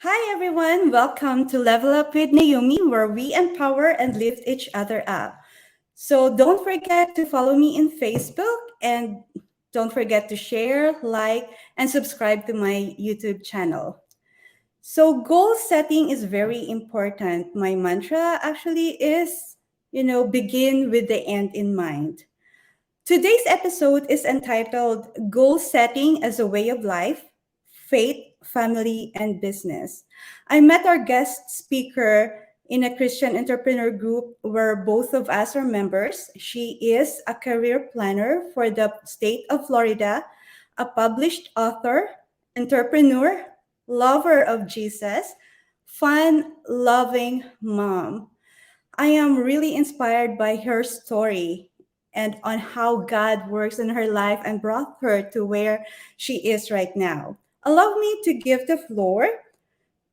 Hi, everyone. Welcome to Level Up with Naomi, where we empower and lift each other up. So don't forget to follow me in Facebook and don't forget to share, like, and subscribe to my YouTube channel. So goal setting is very important. My mantra actually is, begin with the end in mind. Today's episode is entitled Goal Setting as a Way of Life, Faith, Family, and Business. I met our guest speaker in a Christian entrepreneur group where both of us are members. She is a career planner for the state of Florida, a published author, entrepreneur, lover of Jesus, fun loving mom. I am really inspired by her story and on how God works in her life and brought her to where she is right now. Allow me to give the floor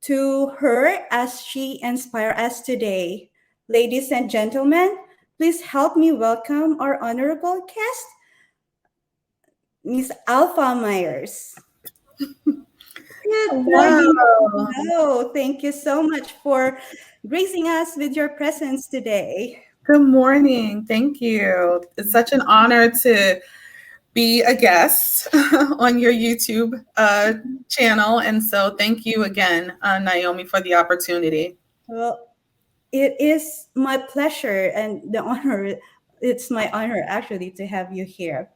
to her as she inspires us today. Ladies and gentlemen, please help me welcome our honorable guest, Miss Alpha Myers. Good morning. Hello. Hello. Thank you so much for gracing us with your presence today. Good morning. Thank you. It's such an honor to be a guest on your YouTube channel. And so thank you again, Naomi, for the opportunity. Well, it is my pleasure and the honor. It's my honor actually to have you here.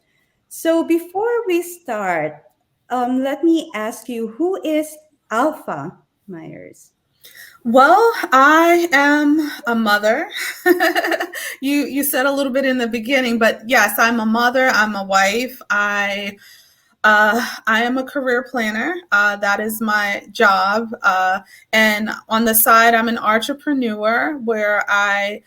So before we start, let me ask you, who is Alpha Myers? Well, I am a mother. You said a little bit in the beginning, but yes, I'm a mother. I'm a wife. I am a career planner. That is my job. And on the side, I'm an entrepreneur where I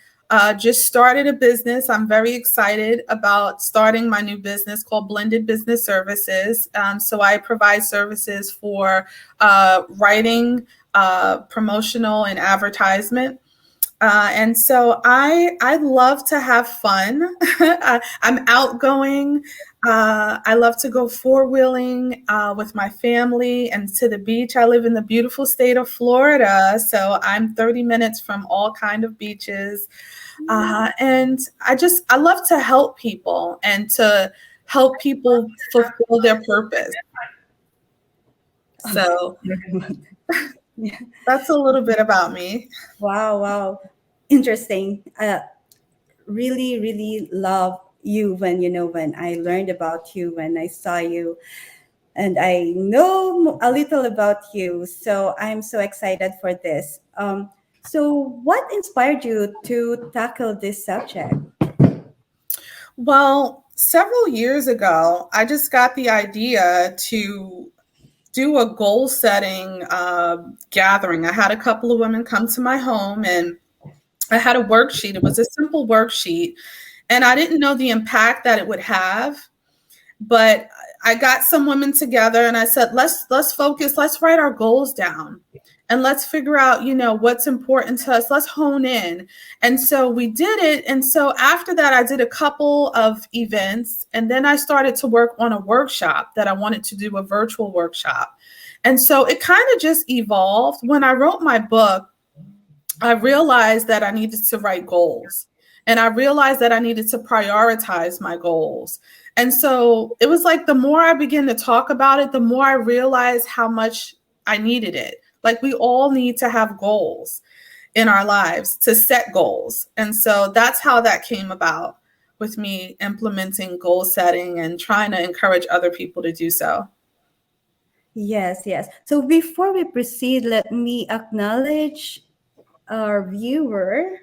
just started a business. I'm very excited about starting my new business called Blended Business Services. So I provide services for writing, promotional, and advertisement. And so I love to have fun. I'm outgoing. I love to go four-wheeling with my family and to the beach. I live in the beautiful state of Florida, so I'm 30 minutes from all kind of beaches. And I love to help people and to help people fulfill their purpose. So Yeah. that's a little bit about me. Wow, wow. Interesting. Really, really love you when I learned about you, when I saw you, and I know a little about you. So I'm so excited for this. So what inspired you to tackle this subject? Well, several years ago, I just got the idea to do a goal setting gathering. I had a couple of women come to my home and I had a worksheet. It was a simple worksheet, and I didn't know the impact that it would have. But I got some women together and I said, let's focus, let's write our goals down and let's figure out, what's important to us. Let's hone in. And so we did it. And so after that, I did a couple of events and then I started to work on a workshop that I wanted to do, a virtual workshop. And so it kind of just evolved. When I wrote my book, I realized that I needed to write goals and I realized that I needed to prioritize my goals. And so it was like the more I began to talk about it, the more I realized how much I needed it. Like we all need to have goals in our lives, to set goals. And so that's how that came about with me implementing goal setting and trying to encourage other people to do so. Yes, yes. So before we proceed, let me acknowledge our viewers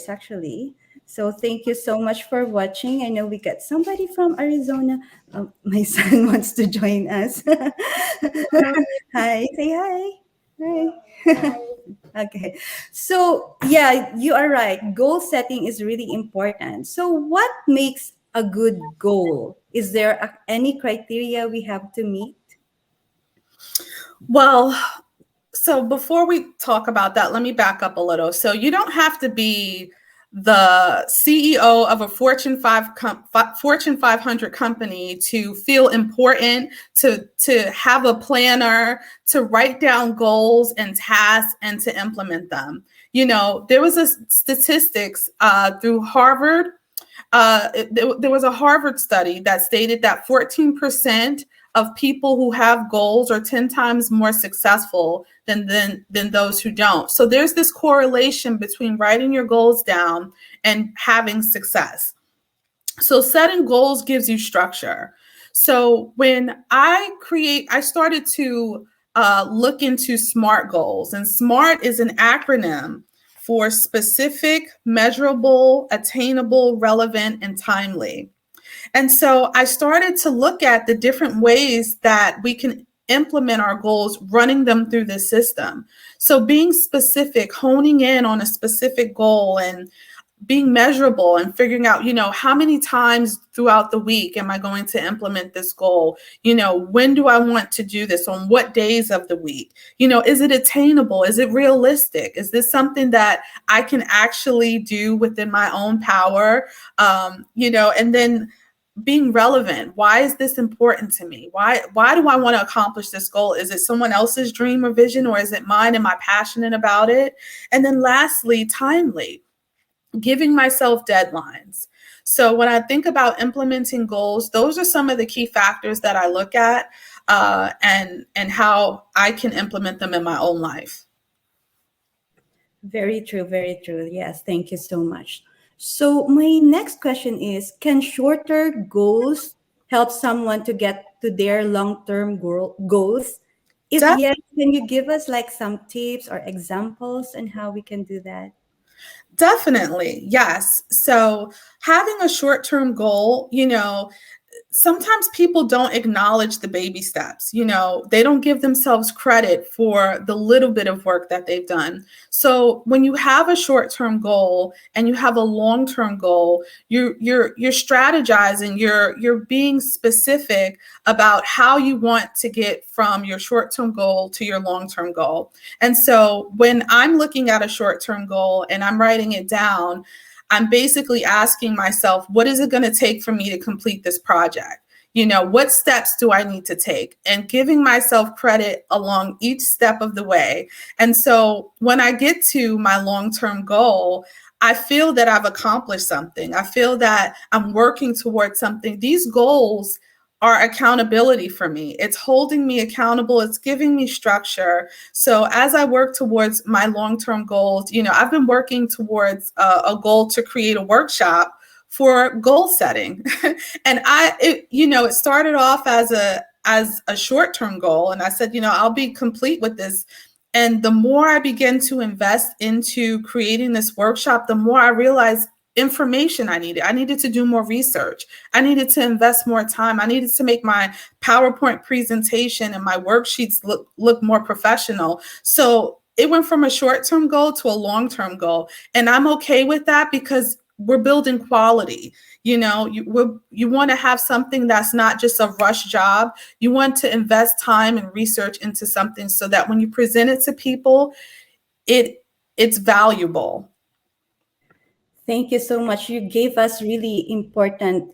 actually. So thank you so much for watching. I know we got somebody from Arizona. My son wants to join us. Hi, say hi. Hi. Okay. So yeah, you are right. Goal setting is really important. So what makes a good goal? Is there any criteria we have to meet? Well, so before we talk about that, let me back up a little. So you don't have to be the CEO of a Fortune 500 company to feel important, to have a planner, to write down goals and tasks and to implement them. There was a statistics through Harvard. There was a Harvard study that stated that 14% of people who have goals are 10 times more successful than those who don't. So there's this correlation between writing your goals down and having success. So setting goals gives you structure. So when I started to look into SMART goals, and SMART is an acronym for specific, measurable, attainable, relevant, and timely. And so I started to look at the different ways that we can implement our goals, running them through this system. So being specific, honing in on a specific goal, and being measurable and figuring out, how many times throughout the week am I going to implement this goal? When do I want to do this? On what days of the week? Is it attainable? Is it realistic? Is this something that I can actually do within my own power? And then being relevant. Why is this important to me? Why do I want to accomplish this goal? Is it someone else's dream or vision, or is it mine? Am I passionate about it? And then lastly, timely. Giving myself deadlines. So when I think about implementing goals, those are some of the key factors that I look at, and how I can implement them in my own life. Very true, very true. Yes, thank you so much. So my next question is, can shorter goals help someone to get to their long-term goals? If Def- yes, can you give us like some tips or examples on how we can do that? Definitely, yes. So having a short-term goal, sometimes people don't acknowledge the baby steps. They don't give themselves credit for the little bit of work that they've done. So when you have a short-term goal and you have a long-term goal, you're strategizing, you're being specific about how you want to get from your short-term goal to your long-term goal. And so when I'm looking at a short-term goal and I'm writing it down, I'm basically asking myself, what is it going to take for me to complete this project? What steps do I need to take? And giving myself credit along each step of the way. And so when I get to my long-term goal, I feel that I've accomplished something. I feel that I'm working towards something. These goals are accountability for me. It's holding me accountable. It's giving me structure. So as I work towards my long-term goals, I've been working towards a goal to create a workshop for goal setting. And it started off as a short-term goal. And I said, I'll be complete with this. And the more I began to invest into creating this workshop, the more I realized information I needed. I needed to do more research. I needed to invest more time. I needed to make my PowerPoint presentation and my worksheets look more professional. So it went from a short-term goal to a long-term goal. And I'm okay with that because we're building quality. You want to have something that's not just a rush job. You want to invest time and research into something so that when you present it to people, it's valuable. Thank you so much. You gave us really important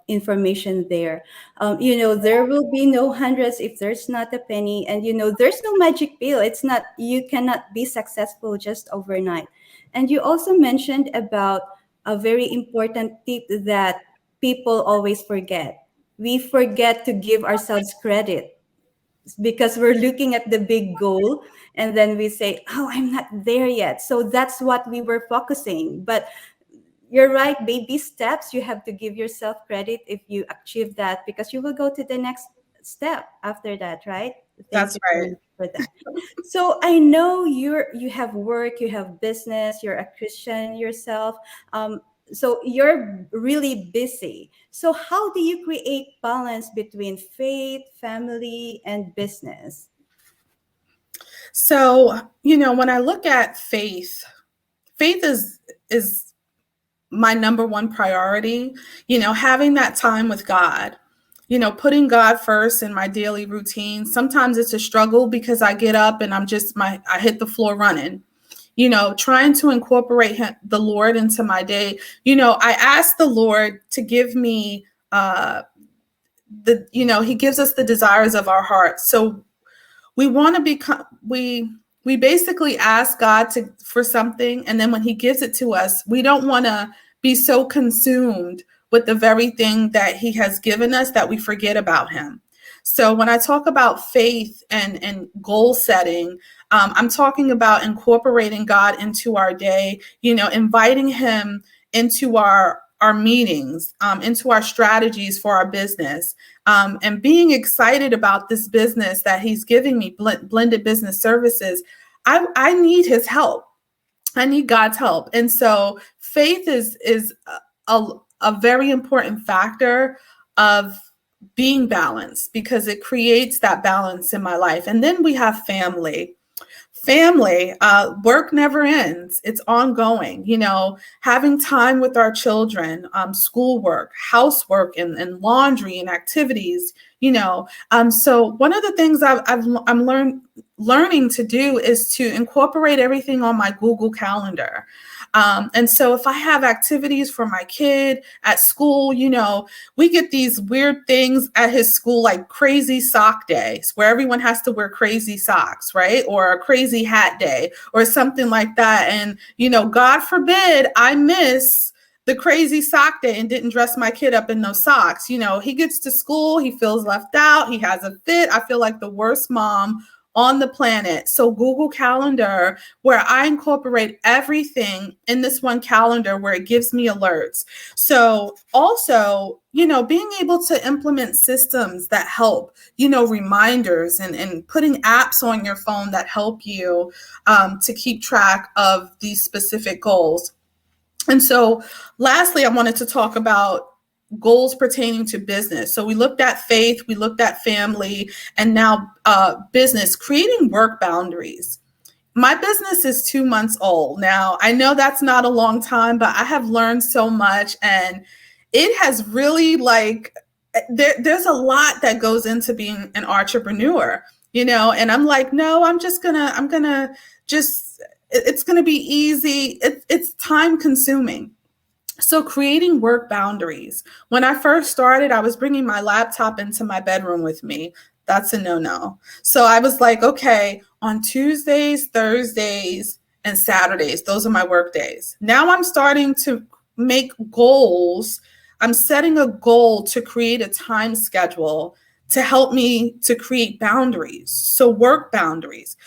information there. There will be no hundreds if there's not a penny, and there's no magic pill. It's not, you cannot be successful just overnight. And you also mentioned about a very important tip that people always forget. We forget to give ourselves credit because we're looking at the big goal, and then we say, oh, I'm not there yet. So that's what we were focusing. But you're right, baby steps. You have to give yourself credit if you achieve that, because you will go to the next step after that, right? Thank That's you so right. much for that. So I know you have work, you have business, you're a Christian yourself. So you're really busy. So how do you create balance between faith, family, and business? So, when I look at faith is my number one priority. Having that time with God, putting God first in my daily routine. Sometimes it's a struggle because I get up and I hit the floor running. trying to incorporate the Lord into my day. I asked the Lord to give me he gives us the desires of our heart. So we want to become, we basically ask God for something, and then when he gives it to us, we don't want to be so consumed with the very thing that he has given us that we forget about him. So when I talk about faith and goal setting, I'm talking about incorporating God into our day, inviting him into our meetings, into our strategies for our business, and being excited about this business that he's giving me, blended business services. I need his help. I need God's help. And so faith is a very important factor of being balanced, because it creates that balance in my life. And then we have family. Work never ends. It's ongoing. Having time with our children, schoolwork, housework, and laundry and activities. So one of the things I'm learning to do is to incorporate everything on my Google Calendar. And so if I have activities for my kid at school, we get these weird things at his school, like crazy sock days, where everyone has to wear crazy socks, right? Or a crazy hat day or something like that. And, God forbid I miss the crazy sock day and didn't dress my kid up in those socks. He gets to school, he feels left out, he has a fit. I feel like the worst mom on the planet. So Google Calendar, where I incorporate everything in this one calendar, where it gives me alerts. So also, being able to implement systems that help, reminders and putting apps on your phone that help you to keep track of these specific goals. And so lastly, I wanted to talk about goals pertaining to business. So we looked at faith, we looked at family, and now business, creating work boundaries. My business is 2 months old. Now, I know that's not a long time, but I have learned so much, and it has really there's a lot that goes into being an entrepreneur, and I'm like, no, it's going to be easy. It's time consuming. So creating work boundaries. When I first started, I was bringing my laptop into my bedroom with me. That's a no-no. So I was like, okay, on Tuesdays, Thursdays, and Saturdays, those are my work days. Now I'm starting to make goals. I'm setting a goal to create a time schedule to help me to create boundaries. So work boundaries,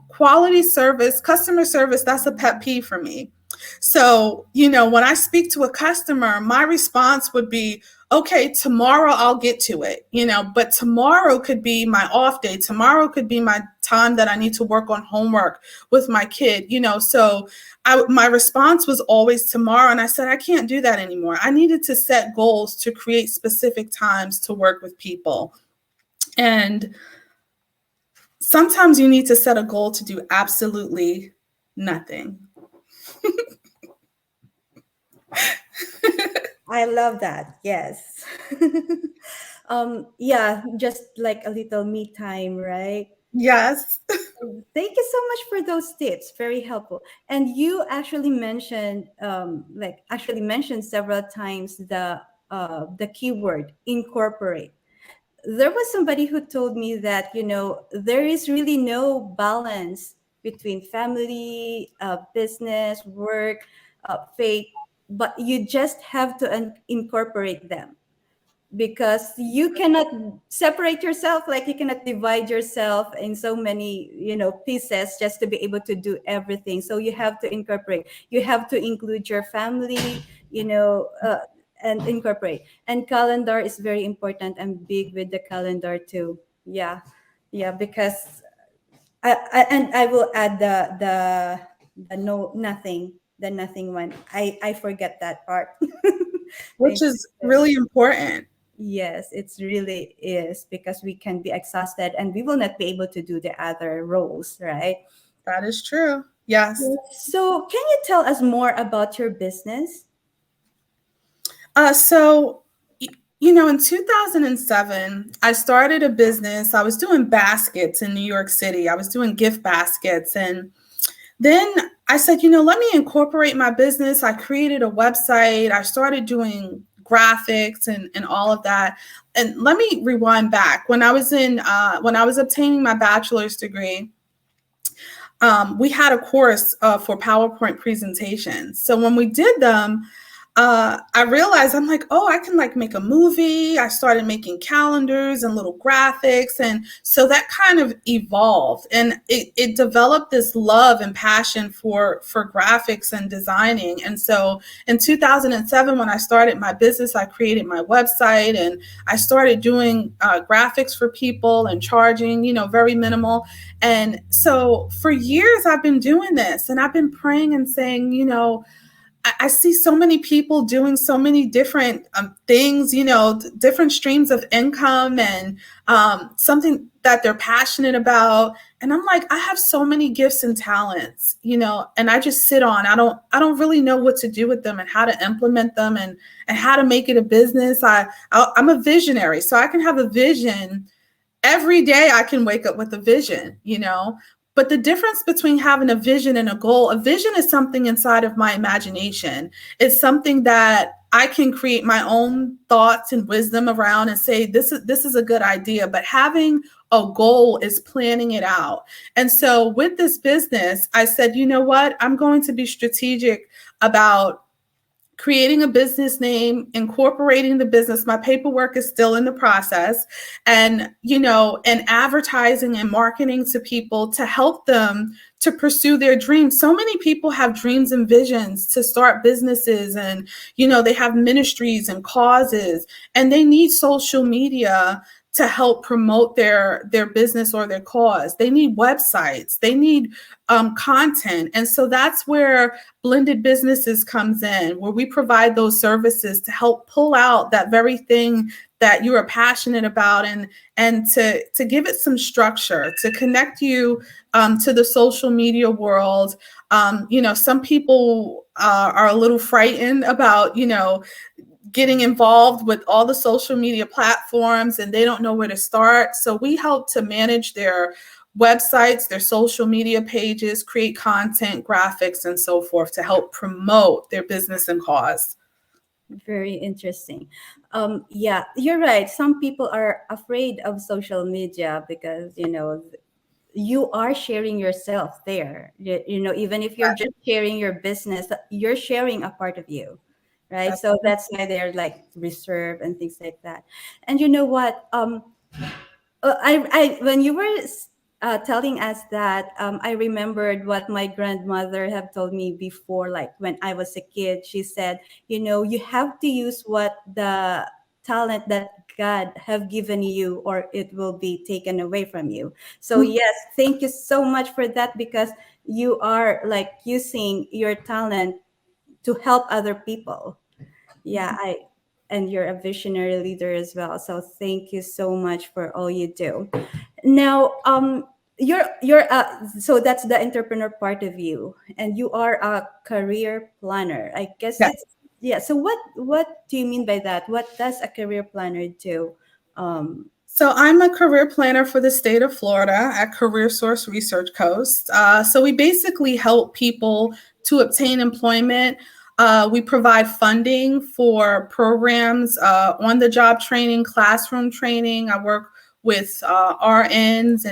quality service, customer service, that's a pet peeve for me. So, when I speak to a customer, my response would be, okay, tomorrow I'll get to it, but tomorrow could be my off day. Tomorrow could be my time that I need to work on homework with my kid, so my response was always tomorrow. And I said, I can't do that anymore. I needed to set goals to create specific times to work with people. And sometimes you need to set a goal to do absolutely nothing. I love that. Yes. Yeah, just like a little me time, right? Yes. Thank you so much for those tips. Very helpful. And you actually mentioned, several times the keyword incorporate. There was somebody who told me that there is really no balance between family, business, work, faith, but you just have to incorporate them, because you cannot separate yourself, like you cannot divide yourself in so many pieces just to be able to do everything. So you have to incorporate, you have to include your family, and incorporate. And calendar is very important. I'm big with the calendar too. Yeah. Yeah, because I will add the no nothing, the nothing one. I forget that part. Which Thank is you. really important. Yes, it's really is, because we can be exhausted and we will not be able to do the other roles, right? That is true. Yes. So, can you tell us more about your business? So, in 2007, I started a business. I was doing baskets in New York City. I was doing gift baskets. And Then I said, let me incorporate my business. I created a website. I started doing graphics and all of that. And let me rewind back. When I was obtaining my bachelor's degree, we had a course for PowerPoint presentations. So when we did them, I realized I'm like, oh, I can like make a movie. I started making calendars and little graphics. And so that kind of evolved, and it developed this love and passion for graphics and designing. And so in 2007, when I started my business, I created my website and I started doing graphics for people and charging, very minimal. And so for years, I've been doing this, and I've been praying and saying, I see so many people doing so many different things, different streams of income, and something that they're passionate about. And I'm like, I have so many gifts and talents, and I just sit on. I don't really know what to do with them and how to implement them and how to make it a business. I'm a visionary, so I can have a vision. Every day I can wake up with a vision, But the difference between having a vision and a vision is something inside of my imagination. It's something that I can create my own thoughts and wisdom around and say, this is a good idea. But having a goal is planning it out. And so with this business, I said, you know what? I'm going to be strategic about creating a business name, incorporating the business. My paperwork is still in the process, and advertising and marketing to people to help them to pursue their dreams. So many people have dreams and visions to start businesses, and they have ministries and causes, and they need social media to help promote their business or their cause. They need websites, they need content. And so that's where Blended Businesses comes in, where we provide those services to help pull out that very thing that you are passionate about, and to give it some structure, to connect you to the social media world. Some people are a little frightened about, getting involved with all the social media platforms, and they don't know where to start. So we help to manage their websites, their social media pages, create content, graphics, and so forth to help promote their business and cause. Very interesting. Yeah, you're right. Some people are afraid of social media because, you are sharing yourself there. Even if you're just sharing your business, you're sharing a part of you, right? So that's why they're like reserved and things like that. And you know what? I when you were telling us that, I remembered what my grandmother have told me before. Like when I was a kid, she said, you have to use what the talent that God have given you, or it will be taken away from you. So yes, thank you so much for that, because you are like using your talent to help other people. Yeah, and you're a visionary leader as well. So thank you so much for all you do. Now, so that's the entrepreneur part of you, and you are a career planner. I guess Yes. it's yeah. So what do you mean by that? What does a career planner do? Um, So I'm a career planner for the state of Florida at Career Source Research Coast. So we basically help people to obtain employment. We provide funding for programs, on-the-job training, classroom training. I work with RNs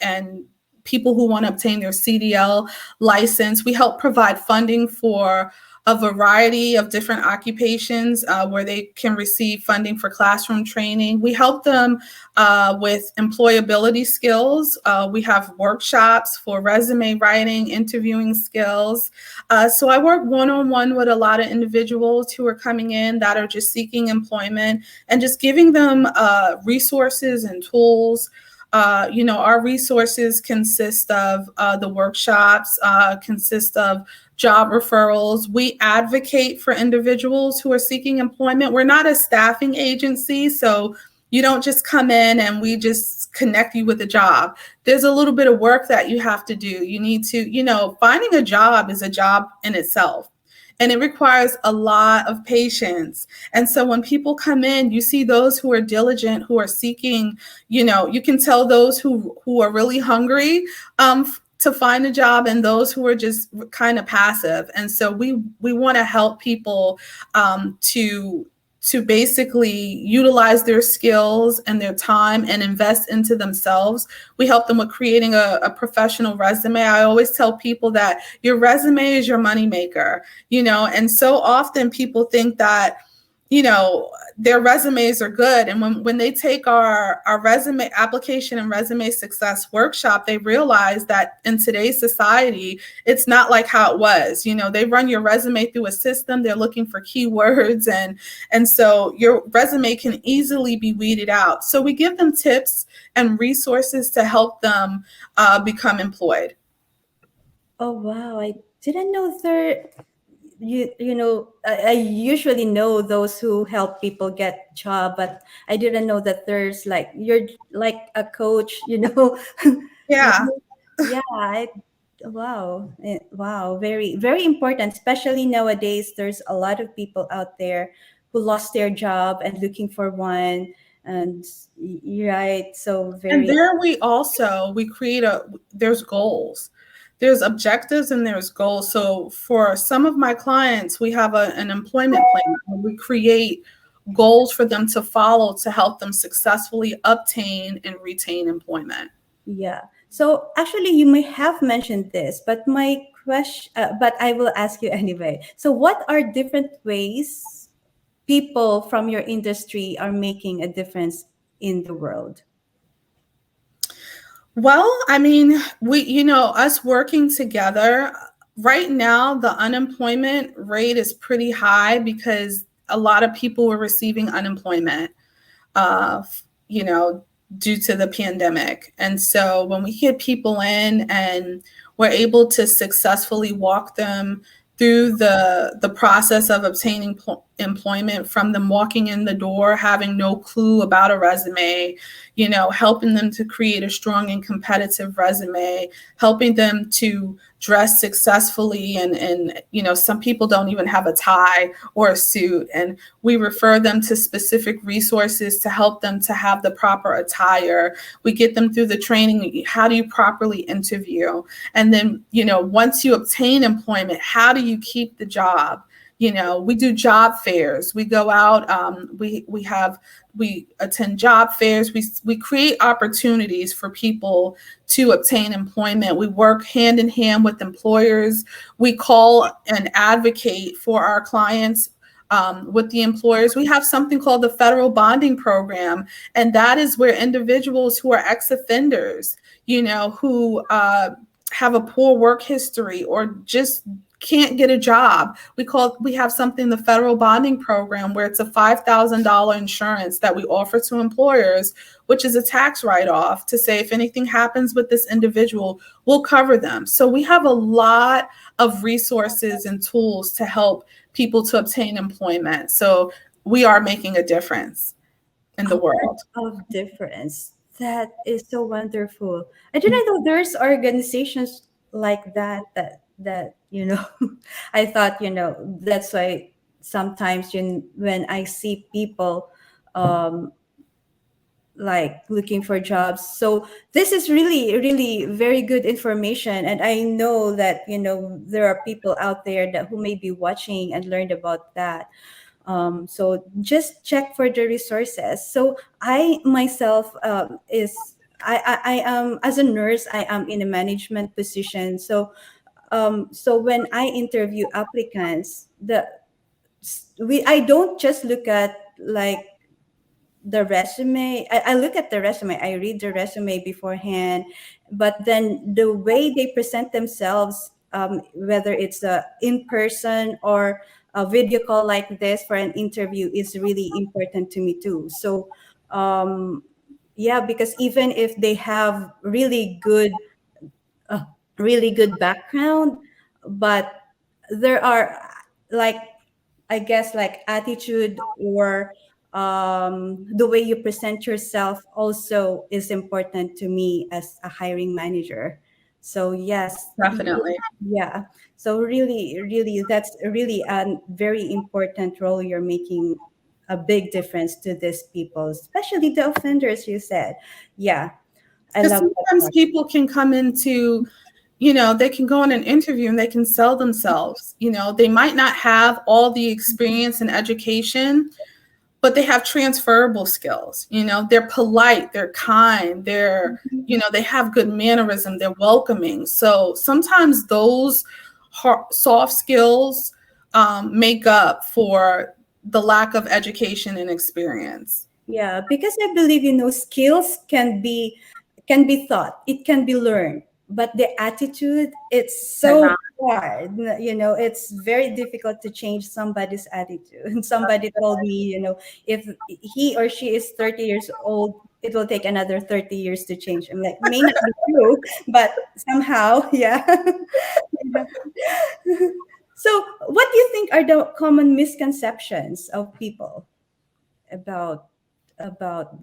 and people who want to obtain their CDL license. We help provide funding for a variety of different occupations where they can receive funding for classroom training. We help them with employability skills. We have workshops for resume writing, interviewing skills. So I work one-on-one with a lot of individuals who are coming in that are just seeking employment, and just giving them resources and tools. Our resources consist of the workshops, consist of job referrals. We advocate for individuals who are seeking employment. We're not a staffing agency, so you don't just come in and we just connect you with a job. There's a little bit of work that you have to do. You need to, finding a job is a job in itself. And it requires a lot of patience. And so when people come in, you see those who are diligent, who are seeking, you can tell those who are really hungry to find a job and those who are just kind of passive. And so we want to help people to basically utilize their skills and their time and invest into themselves. We help them with creating a professional resume. I always tell people that your resume is your moneymaker, you know, and so often people think that, you know, their resumes are good. And when they take our resume application and resume success workshop, they realize that in today's society, it's not like how it was. You know, they run your resume through a system. They're looking for keywords. And so your resume can easily be weeded out. So we give them tips and resources to help them become employed. Oh wow, I didn't know there. I usually know those who help people get job, but I didn't know that there's like you're like a coach. Yeah. Yeah. Wow, wow, very very important, especially nowadays. There's a lot of people out there who lost their job and looking for one, and right, so And very. there we create there's goals. There's objectives and there's goals. So for some of my clients, we have an employment plan where we create goals for them to follow to help them successfully obtain and retain employment. Yeah. So actually, you may have mentioned this, but but I will ask you anyway. So, what are different ways people from your industry are making a difference in the world? Well, I mean, us working together right now, the unemployment rate is pretty high because a lot of people were receiving unemployment, uh, you know, due to the pandemic. And so when we get people in and we're able to successfully walk them through the process of obtaining employment, from them walking in the door, having no clue about a resume, you know, helping them to create a strong and competitive resume, helping them to dress successfully. And you know, some people don't even have a tie or a suit. And we refer them to specific resources to help them to have the proper attire. We get them through the training. How do you properly interview? And then, you know, once you obtain employment, how do you keep the job? You know, we do job fairs. We go out. We attend job fairs. We create opportunities for people to obtain employment. We work hand in hand with employers. We call and advocate for our clients with the employers. We have something called the federal bonding program, and that is where individuals who are ex-offenders, you know, who have a poor work history or just can't get a job. We have something, the federal bonding program, where it's a $5,000 insurance that we offer to employers, which is a tax write-off to say if anything happens with this individual, we'll cover them. So we have a lot of resources and tools to help people to obtain employment. So we are making a difference in A the lot world. of difference. That is so wonderful. I didn't know there's organizations like that. I thought, that's why sometimes when I see people um like looking for jobs. So this is really, really very good information. And I know that, there are people out there that who may be watching and learned about that. So just check for the resources. So I myself is I am, as a nurse, I am in a management position. So when I interview applicants, I don't just look at like the resume. I look at the resume, I read the resume beforehand, but then the way they present themselves, whether it's in person or a video call like this for an interview, is really important to me too. So yeah, because even if they have uh, really good background, but there are like, I guess, like attitude or the way you present yourself also is important to me as a hiring manager. So yes, Definitely. yeah. So really, really, that's really a very important role. You're making a big difference to these people, especially the offenders. You said, yeah, I Because love that sometimes part. people can come into they can go in an interview and they can sell themselves. They might not have all the experience and education, but they have transferable skills. They're polite, they're kind, they have good mannerism, they're welcoming. So sometimes those soft skills make up for the lack of education and experience. Yeah, because I believe, skills can be taught, it can be learned, but the attitude, it's so Cannot. hard. It's very difficult to change somebody's attitude. And somebody told me, if he or she is 30 years old, it will take another 30 years to change. I'm like, may not be true, but somehow, yeah. Yeah. So, what do you think are the common misconceptions of people about about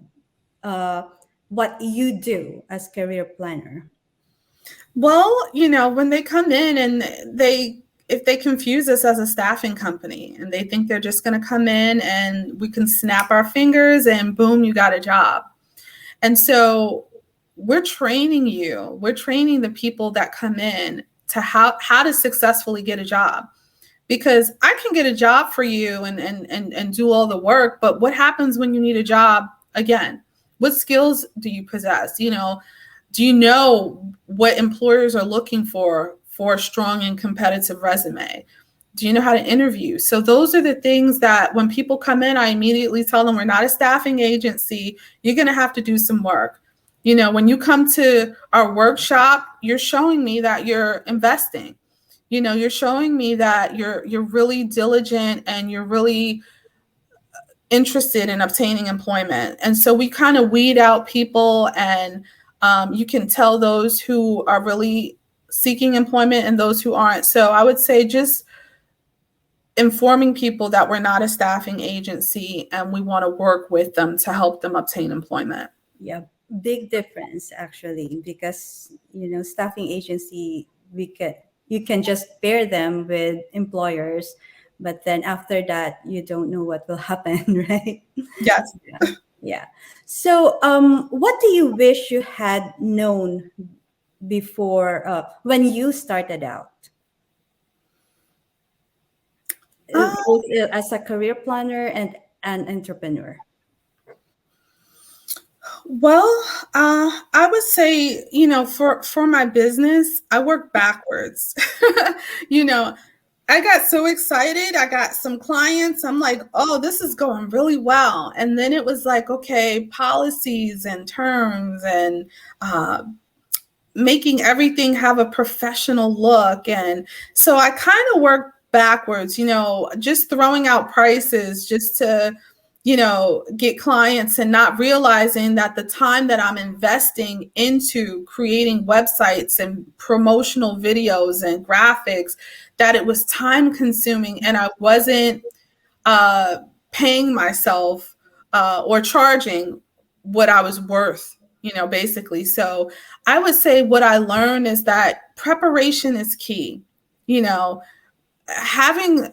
uh, what you do as career planner? Well, when they come in and if they confuse us as a staffing company and they think they're just going to come in and we can snap our fingers and boom, you got a job. And so we're training the people that come in to how to successfully get a job. Because I can get a job for you and do all the work, but what happens when you need a job again? What skills do you possess? Do you know what employers are looking for a strong and competitive resume? Do you know how to interview? So those are the things that when people come in, I immediately tell them we're not a staffing agency. You're going to have to do some work. When you come to our workshop, you're showing me that you're investing. You're showing me that you're really diligent and you're really interested in obtaining employment. And so we kind of weed out people, and you can tell those who are really seeking employment and those who aren't. So I would say just informing people that we're not a staffing agency and we want to work with them to help them obtain employment. Yeah, big difference actually, because staffing agency, we can you can just pair them with employers, but then after that you don't know what will happen, right? Yes. Yeah. Yeah. So, what do you wish you had known before, when you started out, Uh, both as a career planner and an entrepreneur? well, I would say, for my business, I work backwards. you know, I got so excited. I got some clients. I'm like, oh, this is going really well. And then it was like, okay, policies and terms and uh, making everything have a professional look. And so I kind of work backwards, just throwing out prices just to, get clients and not realizing that the time that I'm investing into creating websites and promotional videos and graphics, that it was time consuming and I wasn't uh, paying myself or charging what I was worth, basically. So I would say what I learned is that preparation is key. You know,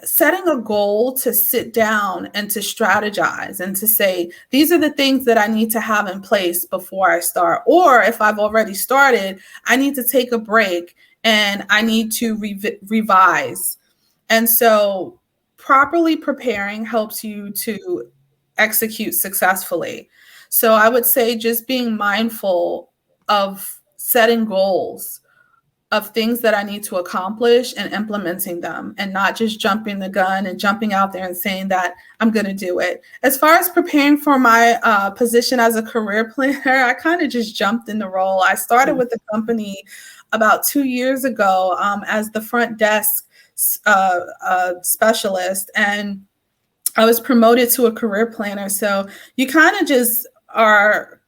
setting a goal to sit down and to strategize and to say these are the things that I need to have in place before I start, or if I've already started, I need to take a break and I need to revise. And so properly preparing helps you to execute successfully. So I would say just being mindful of setting goals of things that I need to accomplish and implementing them, and not just jumping the gun and jumping out there and saying that I'm going to do it. As far as preparing for my position as a career planner, I kind of just jumped in the role. I started with the company about 2 years ago as the front desk specialist, and I was promoted to a career planner. So you kind of just are,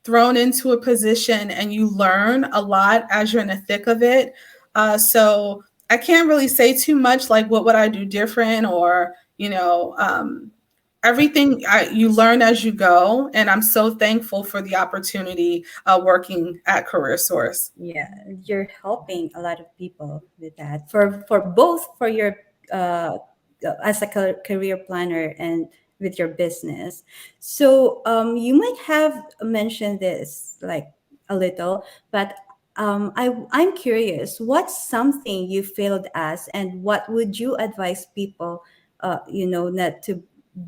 thrown into a position and you learn a lot as you're in the thick of it. So I can't really say too much like what would I do different, or, everything you learn as you go. And I'm so thankful for the opportunity working at Career Source. Yeah, you're helping a lot of people with that, for both for your uh, as a career planner and with your business. So, you might have mentioned this like a little, but I'm curious, what's something you failed as, and what would you advise people, not to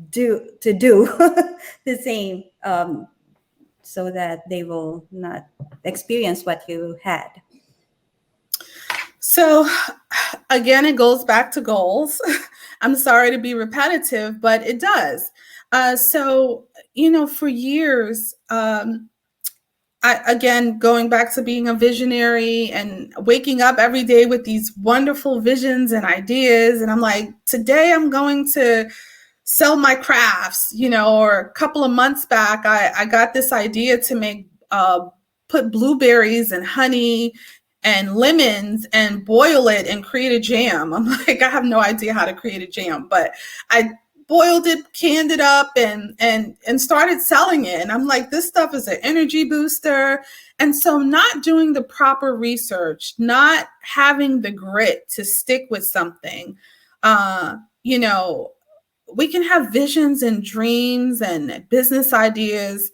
do the same, so that they will not experience what you had. So again, it goes back to goals. I'm sorry to be repetitive, but it does. For years, again, going back to being a visionary and waking up every day with these wonderful visions and ideas. And I'm like, today I'm going to sell my crafts, or a couple of months back, I got this idea to put blueberries and honey and lemons and boil it and create a jam. I'm like, I have no idea how to create a jam, but I boiled it, canned it up, and started selling it. And I'm like, this stuff is an energy booster. And so not doing the proper research, not having the grit to stick with something, we can have visions and dreams and business ideas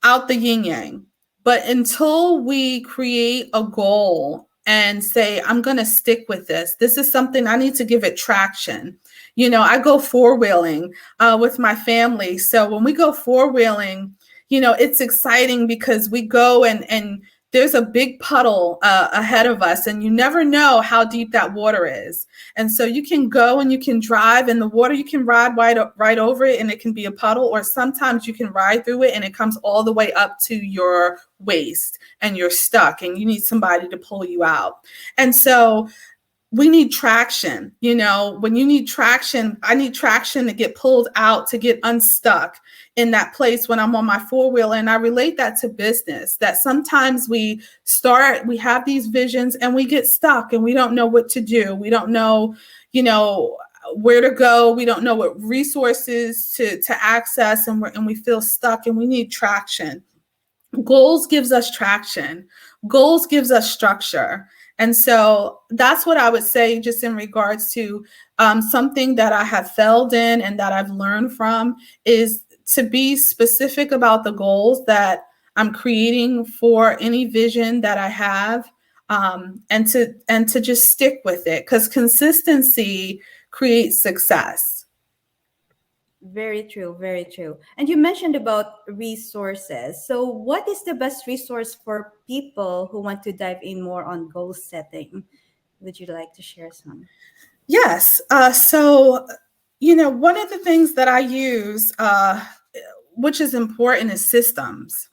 out the yin yang. But until we create a goal and say, I'm going to stick with this, this is something I need to give it traction. I go four-wheeling with my family. So when we go four-wheeling, it's exciting because we go and there's a big puddle ahead of us, and you never know how deep that water is. And so you can go and you can drive, and the water, you can ride right over it, and it can be a puddle, or sometimes you can ride through it and it comes all the way up to your waist and you're stuck and you need somebody to pull you out. And so we need traction. When you need traction, I need traction to get pulled out, to get unstuck in that place when I'm on my four-wheeler. And I relate that to business, that sometimes we have these visions and we get stuck and we don't know what to do. We don't know, where to go. We don't know what resources to access, and we feel stuck, and we need traction. Goals gives us traction. Goals gives us structure. And so that's what I would say, just in regards to something that I have failed in and that I've learned from, is to be specific about the goals that I'm creating for any vision that I have, and to just stick with it, because consistency creates success. Very true, very true. And you mentioned about resources. So, what is the best resource for people who want to dive in more on goal setting? Would you like to share some? Yes. One of the things that I use, which is important, is systems.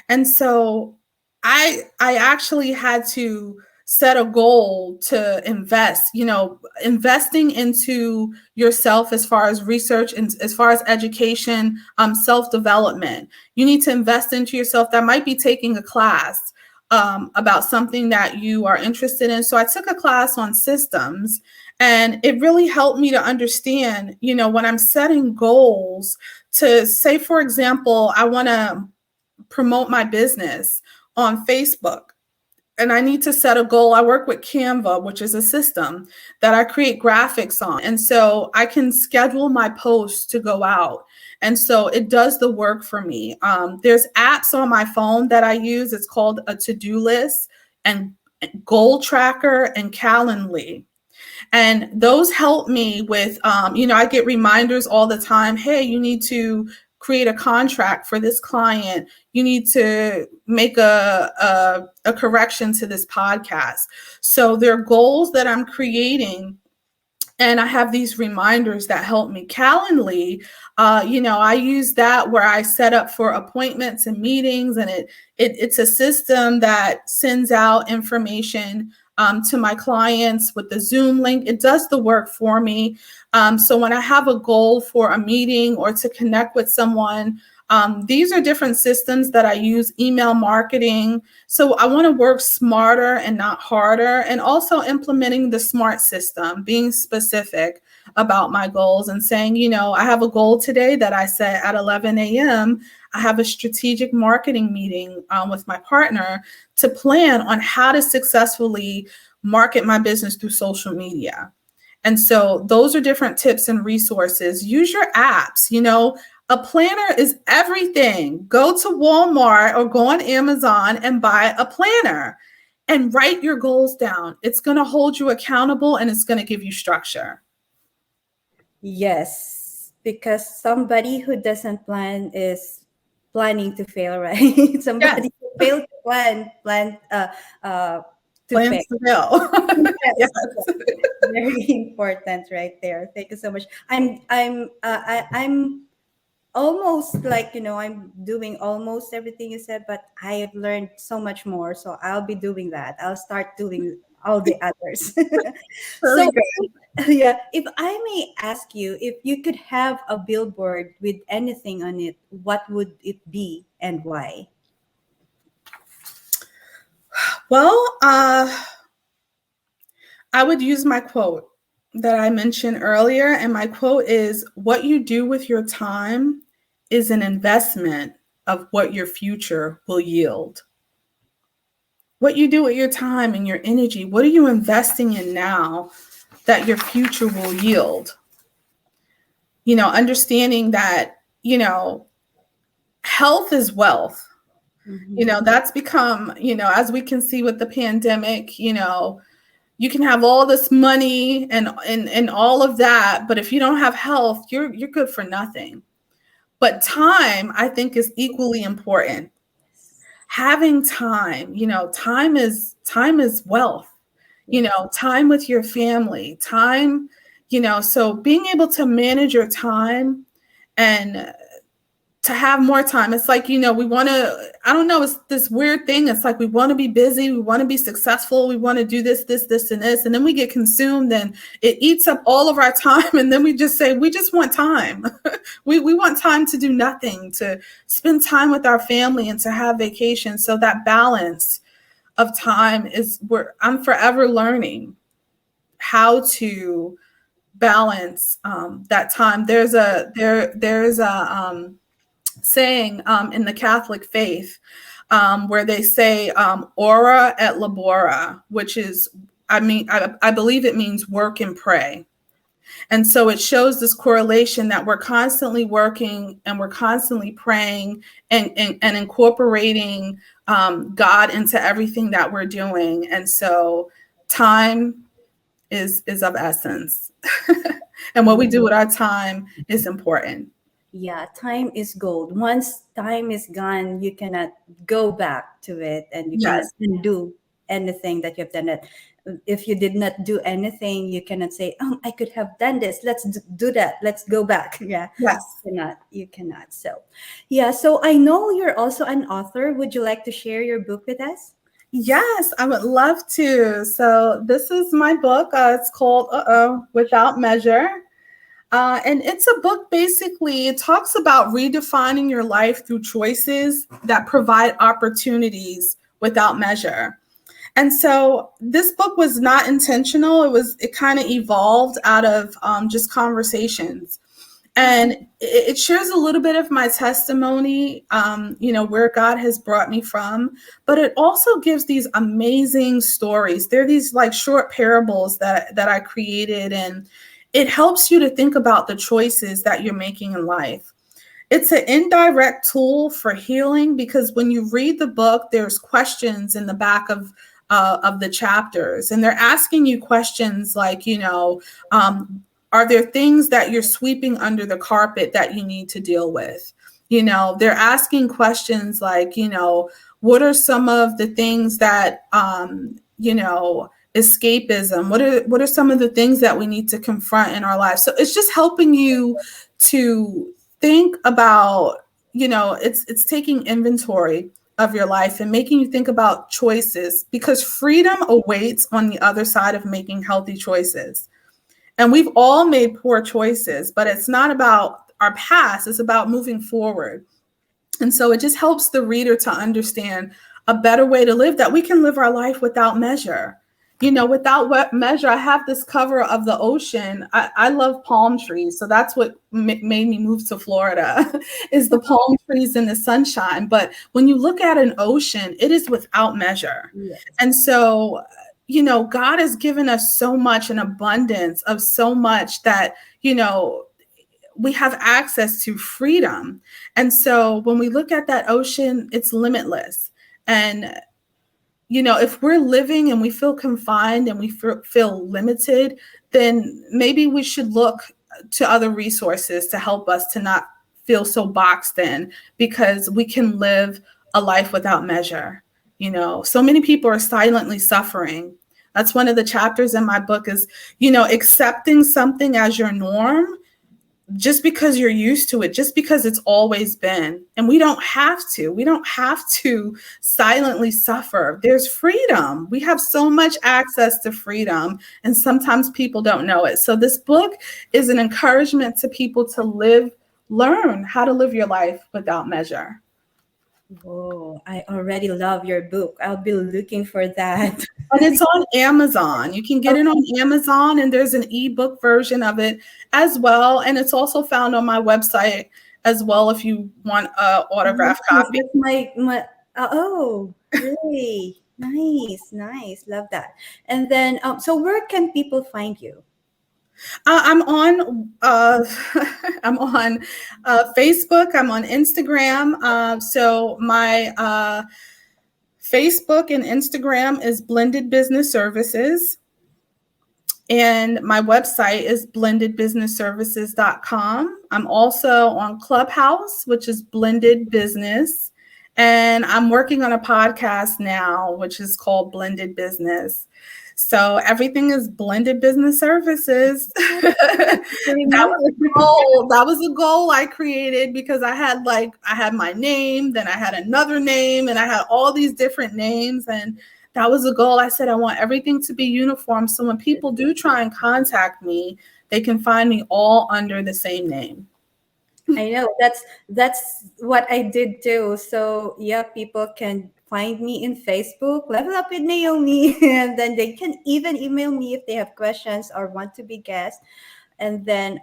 And so I actually had to set a goal to invest, investing into yourself as far as research and as far as education, self-development. You need to invest into yourself. That might be taking a class about something that you are interested in. So I took a class on systems, and it really helped me to understand, when I'm setting goals, to say, for example, I want to promote my business on Facebook, and I need to set a goal. I work with Canva, which is a system that I create graphics on. And so I can schedule my posts to go out. And so it does the work for me. There's apps on my phone that I use. It's called a to-do list and goal tracker and Calendly. And those help me with, I get reminders all the time. Hey, you need to create a contract for this client. You need to make a correction to this podcast. So there are goals that I'm creating, and I have these reminders that help me. Calendly, I use that where I set up for appointments and meetings, and it's a system that sends out information to my clients with the Zoom link. It does the work for me. So when I have a goal for a meeting or to connect with someone, these are different systems that I use. Email marketing. So I want to work smarter and not harder, and also implementing the SMART system, being specific about my goals and saying, I have a goal today that I set at 11 a.m. I have a strategic marketing meeting with my partner to plan on how to successfully market my business through social media. And so those are different tips and resources. Use your apps. A planner is everything. Go to Walmart or go on Amazon and buy a planner and write your goals down. It's going to hold you accountable and it's going to give you structure. Yes, because somebody who doesn't plan is planning to fail, right? Yes, Somebody who failed to plan uh, to fail. plans to fail. Yes, Yes. very important right there. Thank you so much. I'm almost like, I'm doing almost everything you said, but I have learned so much more. So I'll be doing that. I'll start doing all the others. Very So good. yeah, if I may ask you, if you could have a billboard with anything on it, what would it be and why? Well, I would use my quote that I mentioned earlier. And my quote is, what you do with your time is an investment of what your future will yield. What you do with your time and your energy, what are you investing in now that your future will yield? Understanding that, health is wealth. Mhm. That's become, as we can see with the pandemic, you can have all this money and all of that, but if you don't have health, you're good for nothing. But time, I think, is equally important. Having time, time is wealth. Time with your family, time, so being able to manage your time and to have more time. It's like, we want to, I don't know, it's this weird thing. It's like we want to be busy, we want to be successful, we want to do this, and this. And then we get consumed and it eats up all of our time. And then we just say, we just want time. we want time to do nothing, to spend time with our family and to have vacations. So that balance of time is where I'm forever learning how to balance that time. There's a saying in the Catholic faith where they say ora et labora, which is, I believe it means work and pray. And so it shows this correlation that we're constantly working and we're constantly praying and incorporating God into everything that we're doing. And so time is of essence. And what we do with our time is important. Yeah, time is gold. Once time is gone, you cannot go back to it and you cannot Yes, undo anything that you've done. It. If you did not do anything, you cannot say, "Oh, I could have done this. Let's do that. Let's go back." Yeah, yes. you cannot. So, yeah, so I know you're also an author. Would you like to share your book with us? Yes, I would love to. So this is my book. It's called Without Measure. And it's a book, basically, it talks about redefining your life through choices that provide opportunities without measure. And so this book was not intentional. It kind of evolved out of just conversations. And it shares a little bit of my testimony, where God has brought me from, but it also gives these amazing stories. They're these like short parables that I created, and it helps you to think about the choices that you're making in life. It's an indirect tool for healing because when you read the book, there's questions in the back of the chapters, and they're asking you questions like, are there things that you're sweeping under the carpet that you need to deal with? They're asking questions like, what are some of the things that, escapism? What are some of the things that we need to confront in our lives? So it's just helping you to think about, it's taking inventory of your life and making you think about choices, because freedom awaits on the other side of making healthy choices. And we've all made poor choices, but it's not about our past, it's about moving forward. And so it just helps the reader to understand a better way to live, that we can live our life without measure. Without measure, I have this cover of the ocean. I love palm trees. So that's what made me move to Florida is the palm trees and the sunshine. But when you look at an ocean, it is without measure. Yes. And so, God has given us so much, an abundance of so much that, we have access to freedom. And so when we look at that ocean, it's limitless. And if we're living and we feel confined and we feel limited, then maybe we should look to other resources to help us to not feel so boxed in, because we can live a life without measure. So many people are silently suffering. That's one of the chapters in my book is, accepting something as your norm just because you're used to it, just because it's always been. And we don't have to silently suffer. There's freedom. We have so much access to freedom, and sometimes people don't know it. So this book is an encouragement to people to learn how to live your life without measure. Whoa, I already love your book. I'll be looking for that. And it's on Amazon. You can get it on Amazon, and there's an ebook version of it as well. And it's also found on my website as well if you want an autographed Nice. copy. That's my oh, really nice. Love that. And then, so where can people find you? I'm on I'm on Facebook. I'm on Instagram. So my Facebook and Instagram is Blended Business Services. And my website is blendedbusinessservices.com. I'm also on Clubhouse, which is Blended Business. And I'm working on a podcast now, which is called Blended Business. So everything is Blended Business Services. That was a goal. That was a goal I created because I had my name, then I had another name, and I had all these different names. And that was a goal. I said, I want everything to be uniform. So when people do try and contact me, they can find me all under the same name. I know that's what I did too. So yeah, people can find me in Facebook, Level Up with Naomi, and then they can even email me if they have questions or want to be guests. And then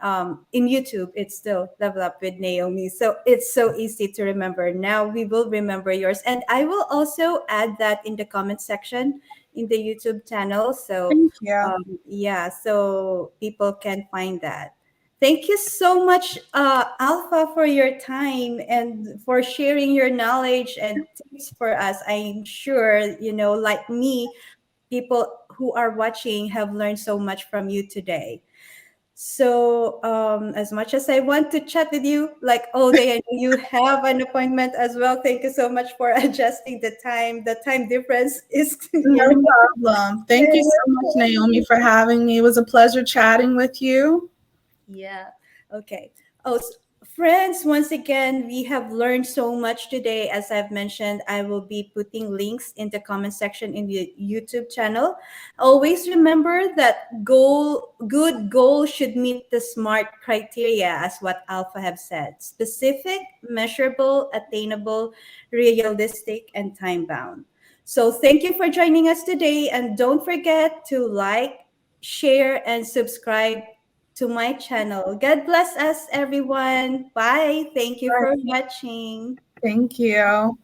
in YouTube, it's still Level Up with Naomi. So it's so easy to remember. Now we will remember yours. And I will also add that in the comment section in the YouTube channel. So Thank you. yeah, so people can find that. Thank you so much, Alpha, for your time and for sharing your knowledge and tips for us. I'm sure, like me, people who are watching have learned so much from you today. So, as much as I want to chat with you like all day, I know you have an appointment as well. Thank you so much for adjusting the time. The time difference is, No problem. Thank you so much, Naomi, for having me. It was a pleasure chatting with you. Yeah. Okay. Oh, friends, once again, we have learned so much today. As I've mentioned, I will be putting links in the comment section in the YouTube channel. Always remember that good goal should meet the SMART criteria, as what Alpha have said: specific, measurable, attainable, realistic, and time bound. So thank you for joining us today. And don't forget to like, share, and subscribe to my channel. God bless us, everyone. Bye. Thank you for watching. Thank you.